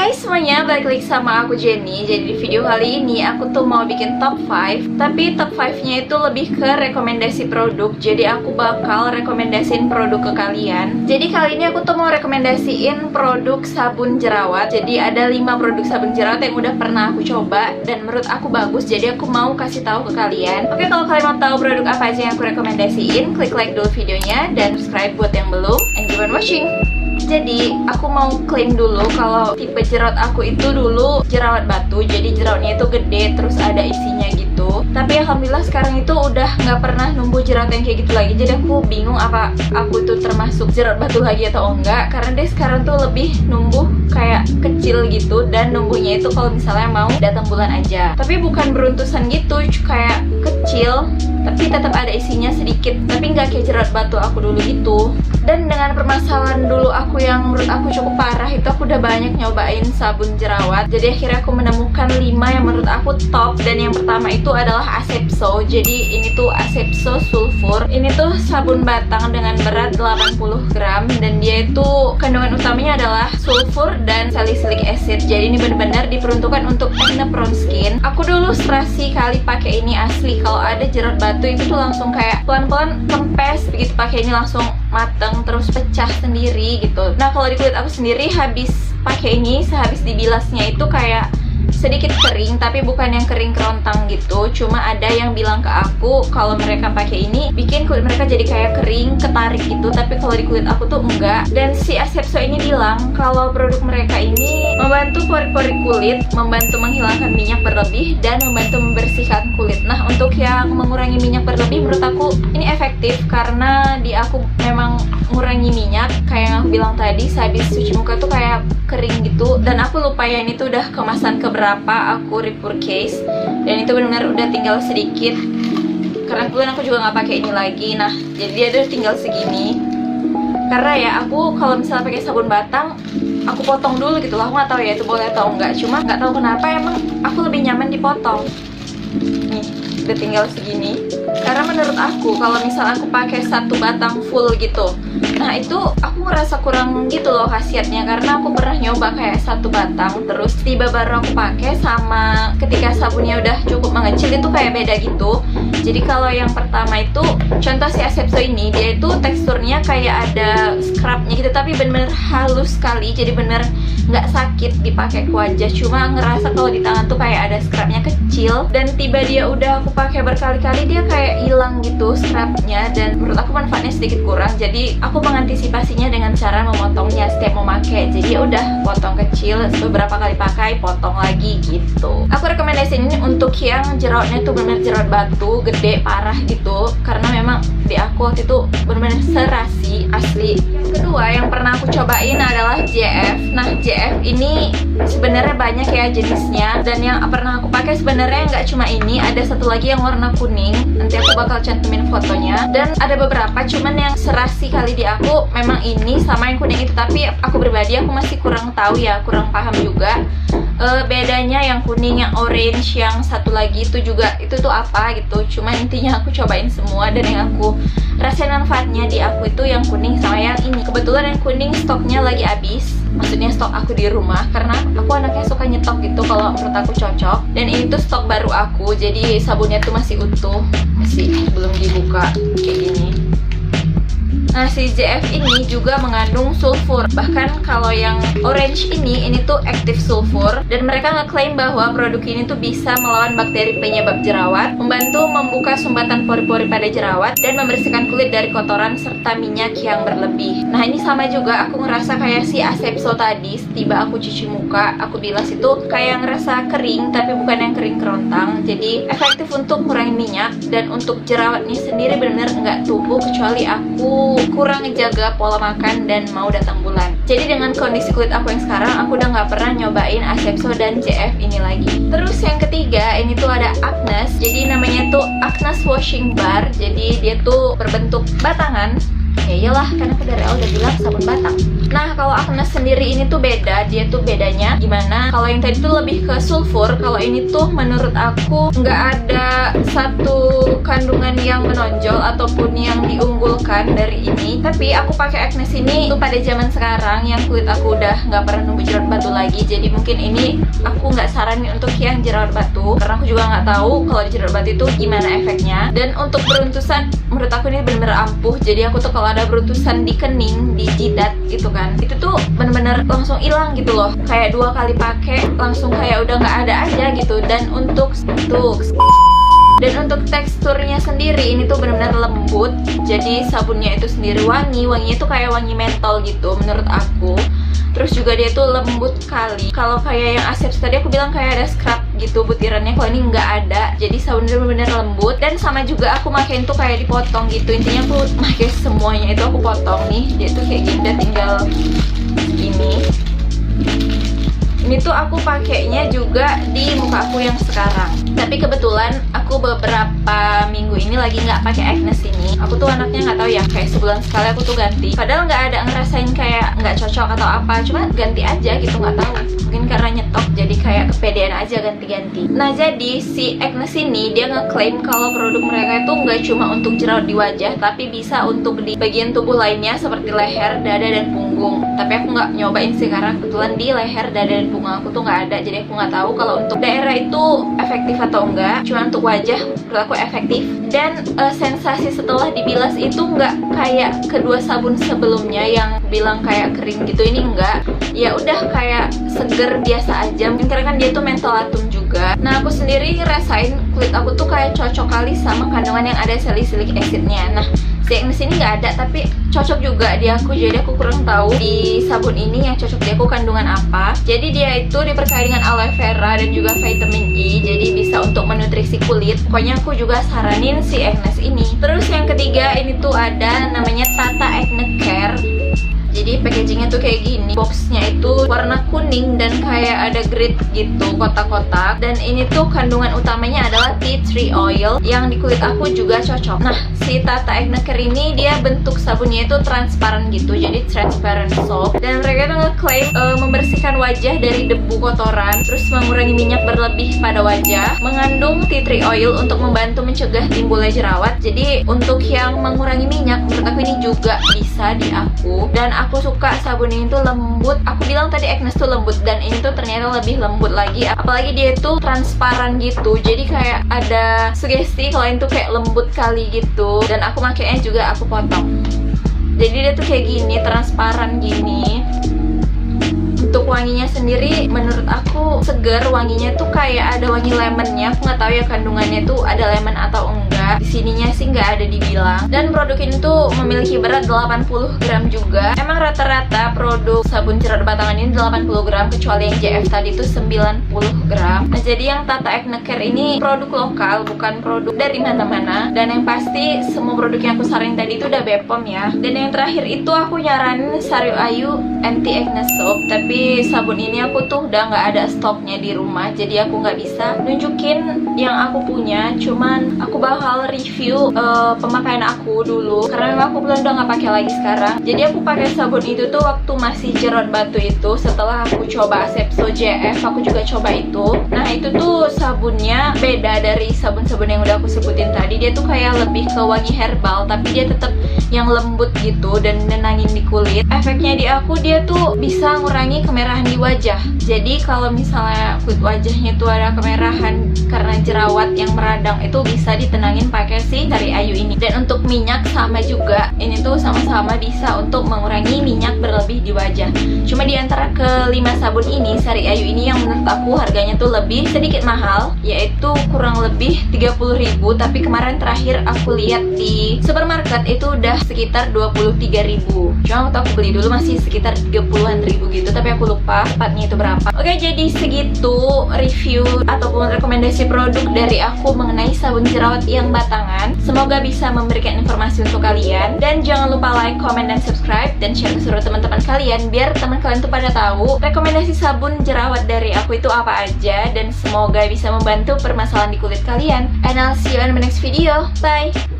Hai semuanya, balik lagi sama aku Jenny. Jadi di video kali ini aku tuh mau bikin top 5. Tapi top 5-nya itu lebih ke rekomendasi produk. Jadi aku bakal rekomendasiin produk ke kalian. Jadi kali ini aku tuh mau rekomendasiin produk sabun jerawat. Jadi ada 5 produk sabun jerawat yang udah pernah aku coba dan menurut aku bagus. Jadi aku mau kasih tahu ke kalian. Oke, kalau kalian mau tahu produk apa aja yang aku rekomendasiin, klik like dulu videonya dan subscribe buat yang belum. And keep on watching. Jadi aku mau klaim dulu kalau tipe jerawat aku itu dulu jerawat batu. Jadi jerawatnya itu gede terus ada isinya gitu. Tapi alhamdulillah sekarang itu udah nggak pernah numbuh jerawat yang kayak gitu lagi. Jadi aku bingung apa aku itu termasuk jerawat batu lagi atau enggak. Karena dia sekarang tuh lebih numbuh kayak kecil gitu. Dan numbuhnya itu kalau misalnya mau datang bulan aja. Tapi bukan beruntusan gitu, kayak kecil tapi tetap ada isinya sedikit. Tapi nggak kayak jerawat batu aku dulu gitu. Dan dengan permasalahan dulu aku yang menurut aku cukup parah itu, aku udah banyak nyobain sabun jerawat. Jadi akhirnya aku menemukan 5 yang menurut aku top. Dan yang pertama itu adalah Asepso. Jadi ini tuh Asepso Sulfur. Ini tuh sabun batang dengan berat 80 gram. Dan dia itu kandungan utamanya adalah sulfur dan salicylic acid. Jadi ini benar-benar diperuntukkan untuk acne prone skin. Aku dulu serasi kali pakai ini asli. Kalau ada jerawat batu itu tuh langsung kayak pelan-pelan kempes. Begitu pakai ini langsung mateng terus pecah sendiri gitu. Nah kalau di kulit aku sendiri habis pakai ini, sehabis dibilasnya itu kayak sedikit kering, tapi bukan yang kering kerontang gitu. Cuma ada yang bilang ke aku kalau mereka pakai ini bikin kulit mereka jadi kayak kering, ketarik gitu. Tapi kalau di kulit aku tuh enggak. Dan si Asepso ini bilang kalau produk mereka ini membantu pori-pori kulit, membantu menghilangkan minyak berlebih, dan membantu membersihkan kulit. Nah untuk yang mengurangi minyak berlebih menurut aku ini efektif karena di aku memang mengurangi minyak. Kayak yang aku bilang tadi, sehabis cuci muka tuh kayak kering gitu. Dan aku lupa ya ini tuh udah kemasan keberapa aku repurchase, dan itu benar-benar udah tinggal sedikit karena kebetulan aku juga nggak pakai ini lagi. Nah jadi dia udah tinggal segini karena ya aku kalau misalnya pakai sabun batang aku potong dulu gitu lah. Aku nggak tahu ya itu boleh atau enggak, cuma nggak tahu kenapa emang aku lebih nyaman dipotong. Nih udah tinggal segini karena menurut aku kalau misalnya aku pakai satu batang full gitu, nah itu aku ngerasa kurang gitu loh khasiatnya. Karena aku pernah nyoba kayak satu batang terus tiba baru aku pakai sama ketika sabunnya udah cukup mengecil itu kayak beda gitu. Jadi kalau yang pertama itu contoh si Asepso ini, dia itu teksturnya kayak ada scrubnya gitu tapi bener-bener halus sekali. Jadi bener nggak sakit dipakai ke wajah, cuma ngerasa kalau di tangan tuh kayak ada scrubnya kecil. Dan tiba dia udah aku pakai berkali-kali dia kayak hilang gitu scrubnya, dan menurut aku manfaatnya sedikit kurang. Jadi aku mengantisipasinya dengan cara memotongnya setiap mau pakai. Jadi ya udah potong kecil, beberapa kali pakai potong lagi gitu. Aku rekomendasiin ini untuk yang jerawatnya tuh bener jerawat batu gede parah gitu, karena memang di aku waktu itu bener-bener serasi asli. Yang kedua yang pernah aku cobain adalah JF. Nah JF ini sebenarnya banyak ya jenisnya, dan yang pernah aku pakai sebenarnya nggak cuma ini, ada satu lagi yang warna kuning. Nanti aku bakal cantumin fotonya. Dan ada beberapa, cuman yang serasi kali di aku memang ini sama yang kuning itu. Tapi aku pribadi aku masih kurang tahu ya, kurang paham juga bedanya yang kuning, yang orange, yang satu lagi itu juga itu tuh apa gitu. Cuma intinya aku cobain semua, dan yang aku rasain manfaatnya di aku itu yang kuning sama yang ini. Kebetulan yang kuning stoknya lagi habis, maksudnya stok aku di rumah, karena aku anaknya suka nyetok gitu kalau menurut aku cocok. Dan ini tuh stok baru aku, jadi sabunnya tuh masih utuh, masih belum dibuka kayak gini. Nah si JF ini juga mengandung sulfur. Bahkan kalau yang orange ini tuh active sulfur. Dan mereka ngeklaim bahwa produk ini tuh bisa melawan bakteri penyebab jerawat, membantu membuka sumbatan pori-pori pada jerawat, dan membersihkan kulit dari kotoran serta minyak yang berlebih. Nah ini sama juga aku ngerasa kayak si Asepso tadi. Tiba aku cuci muka, aku bilas itu kayak ngerasa kering, tapi bukan yang kering kerontang. Jadi efektif untuk mengurangi minyak. Dan untuk jerawatnya sendiri benar-benar nggak tumbuh kecuali aku kurang ngejaga pola makan dan mau datang bulan. Jadi dengan kondisi kulit aku yang sekarang, aku udah nggak pernah nyobain Asepso dan JF ini lagi. Terus yang ketiga ini tuh ada Agnes. Jadi namanya tuh Agnes Washing Bar. Jadi dia tuh berbentuk batangan. Ya iyalah, karena aku dari awal udah bilang sabun batang. Nah, kalau Agnes sendiri ini tuh beda. Dia tuh bedanya gimana? Kalau yang tadi tuh lebih ke sulfur, kalau ini tuh menurut aku nggak ada satu kandungan yang menonjol ataupun yang diunggulkan dari ini. Tapi aku pakai Agnes ini tuh pada zaman sekarang yang kulit aku udah nggak pernah numbuh jerawat batu lagi. Jadi mungkin ini aku nggak saranin untuk yang jerawat batu, karena aku juga nggak tahu kalau di jerawat batu itu gimana efeknya. Dan untuk beruntusan, menurut aku ini bener-bener ampuh. Jadi aku tuh kalau ada beruntusan di kening, di jidat gitu kan, itu tuh bener-bener langsung hilang gitu loh. Kayak 2 kali pakai langsung kayak udah nggak ada aja gitu. Dan untuk teksturnya sendiri ini tuh benar-benar lembut. Jadi sabunnya itu sendiri wanginya itu kayak wangi mentol gitu menurut aku. Terus juga dia tuh lembut kali. Kalau kayak yang Asepsi tadi aku bilang kayak ada scrub gitu butirannya, kalau ini nggak ada. Jadi sabunnya benar-benar lembut. Dan sama juga aku makein tuh kayak dipotong gitu. Intinya aku pakai semuanya itu aku potong nih. Dia tuh kayak gini, tinggal gini. Ini tuh aku pakainya juga di muka aku yang sekarang. Tapi kebetulan aku beberapa minggu ini lagi nggak pakai Agnes ini. Aku tuh anaknya nggak tahu ya, kayak sebulan sekali aku tuh ganti. Padahal nggak ada ngerasain kayak nggak cocok atau apa, cuma ganti aja gitu, nggak tahu. Mungkin karena nyetok jadi kayak kepedean aja ganti-ganti. Nah, jadi si Agnes ini dia ngeklaim kalau produk mereka itu nggak cuma untuk jerawat di wajah, tapi bisa untuk di bagian tubuh lainnya seperti leher, dada, dan punggung. Tapi aku nggak nyobain sih karena kebetulan di leher, dada, dan punggung aku tuh nggak ada. Jadi aku nggak tahu kalau untuk daerah itu efektif atau enggak. Cuma untuk wajah menurut aku efektif. Dan sensasi setelah dibilas itu nggak kayak kedua sabun sebelumnya yang bilang kayak kering gitu. Ini enggak. Ya udah kayak seger biasa aja. Mungkin karena kan dia tuh mentholatum juga. Nah, aku sendiri ngerasain kulit aku tuh kayak cocok kali sama kandungan yang ada salicylic acidnya. Nah, si Agnes ini nggak ada, tapi cocok juga di aku. Jadi aku kurang tahu di sabun ini yang cocok di aku kandungan apa. Jadi dia itu diperkaya dengan aloe vera dan juga vitamin E. Jadi bisa untuk menutrisi kulit. Pokoknya aku juga saranin si Agnes ini. Terus yang ketiga ini tuh ada namanya Tata Acne Care. Jadi packagingnya tuh kayak gini. Boxnya itu warna kuning dan kayak ada grid gitu, kotak-kotak. Dan ini tuh kandungan utamanya adalah tea tree oil yang di kulit aku juga cocok. Nah, si Tata Acne Care ini dia bentuk sabunnya itu transparan gitu, jadi transparent soap. Dan mereka tuh ngeklaim membersihkan wajah dari debu kotoran, terus mengurangi minyak berlebih pada wajah, mengandung tea tree oil untuk membantu mencegah timbulnya jerawat. Jadi untuk yang mengurangi minyak menurut aku ini juga bisa di aku. Dan aku suka sabun ini tuh lembut. Aku bilang tadi Agnes tuh lembut, dan ini tuh ternyata lebih lembut lagi. Apalagi dia tuh transparan gitu, jadi kayak ada sugesti kalau ini tuh kayak lembut kali gitu. Dan aku makainya juga aku potong. Jadi dia tuh kayak gini, transparan gini. Untuk wanginya sendiri menurut aku seger, wanginya tuh kayak ada wangi lemonnya. Aku nggak tahu ya kandungannya tuh ada lemon atau enggak. Di sininya sih nggak ada dibilang. Dan produk ini tuh memiliki berat 80 gram juga. Emang rata-rata produk sabun jerawat batangan ini 80 gram, kecuali yang JF tadi tuh 90 gram. Nah, jadi yang Tata Acne Care ini produk lokal, bukan produk dari mana-mana. Dan yang pasti semua produk yang aku saranin tadi itu udah BPOM ya. Dan yang terakhir itu aku nyaranin Saryo Ayu Anti Acne Soap. Tapi sabun ini aku tuh udah nggak ada stoknya di rumah, jadi aku nggak bisa nunjukin yang aku punya. Cuman aku bakal review pemakaian aku dulu, karena memang aku udah nggak pakai lagi sekarang. Jadi aku pakai sabun itu tuh waktu masih jerawat batu itu. Setelah aku coba Asepso JF, aku juga coba itu. Nah, itu tuh sabunnya beda dari sabun-sabun yang udah aku sebutin tadi. Dia tuh kayak lebih ke wangi herbal, tapi dia tetap yang lembut gitu dan nenangin di kulit. Efeknya di aku dia tuh bisa ngurangi kemerahan di wajah. Jadi kalau misalnya kulit wajahnya tuh ada kemerahan karena jerawat yang meradang, itu bisa ditenangin pakai si Saryo Ayu ini. Dan untuk minyak sama juga, ini tuh sama-sama bisa untuk mengurangi minyak berlebih di wajah. Cuma di antara kelima sabun ini, Saryo Ayu ini yang menurut aku harganya tuh lebih sedikit mahal, yaitu kurang lebih 30.000. Tapi kemarin terakhir aku lihat di supermarket itu udah sekitar 23.000. Cuma waktu aku beli dulu masih sekitar 30-an ribu gitu, tapi aku lupa tepatnya itu berapa. Oke, jadi segitu review ataupun rekomendasi produk dari aku mengenai sabun jerawat yang batangan. Semoga bisa memberikan informasi untuk kalian. Dan jangan lupa like, comment, dan subscribe, dan share ke seluruh teman-teman kalian, biar teman kalian tuh pada tahu rekomendasi sabun jerawat dari aku itu apa aja. Dan semoga bisa membantu permasalahan di kulit kalian. And I'll see you in the next video. Bye!